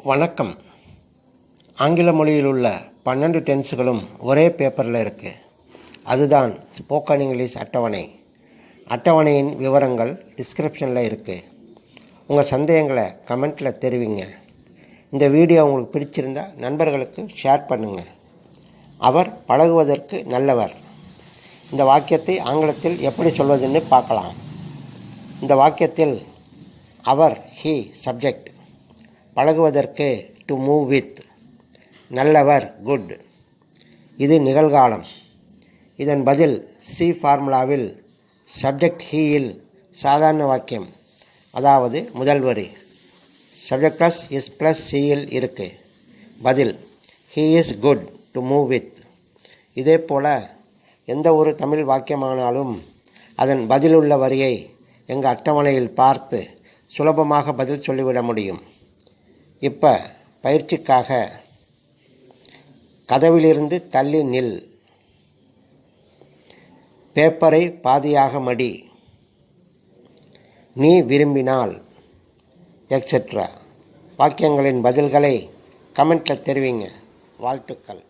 வணக்கம். ஆங்கில மொழியில் உள்ள 12 டென்ஸுகளும் ஒரே பேப்பரில் இருக்குது. அதுதான் ஸ்போக்கன் இங்கிலீஷ் அட்டவணை. அட்டவணையின் விவரங்கள் டிஸ்கிரிப்ஷனில் இருக்குது. உங்கள் சந்தேகங்களை கமெண்ட்டில் தெரிவிங்க. இந்த வீடியோ உங்களுக்கு பிடிச்சிருந்தா நண்பர்களுக்கு ஷேர் பண்ணுங்கள். அவர் பழகுவதற்கு நல்லவர். இந்த வாக்கியத்தை ஆங்கிலத்தில் எப்படி சொல்வதுன்னு பார்க்கலாம். இந்த வாக்கியத்தில் அவர், ஹி சப்ஜெக்ட், பழகுவதற்கு டு மூவ் வித், நல்லவர் குட். இது நிகழ்காலம். இதன் பதில் சி ஃபார்முலாவில் சப்ஜெக்ட் ஹீயில் சாதாரண வாக்கியம், அதாவது முதல் வரி சப்ஜெக்ட் ப்ளஸ் இஸ் ப்ளஸ் சியில் இருக்கு. பதில் he is good to move with. இதே போல் எந்த ஒரு தமிழ் வாக்கியமானாலும் அதன் பதிலுள்ள வரியை எங்கள் அட்டவணையில் பார்த்து சுலபமாக பதில் சொல்லிவிட முடியும். இப்போ பயிற்சிக்காக கதவிலிருந்து தள்ளி நில், பேப்பரை பாதியாக மடி, நீ விரும்பினால், எக்ஸெட்ரா வாக்கியங்களின் பதில்களை கமெண்ட்டில் தெரிவிங்க. வாழ்த்துக்கள்.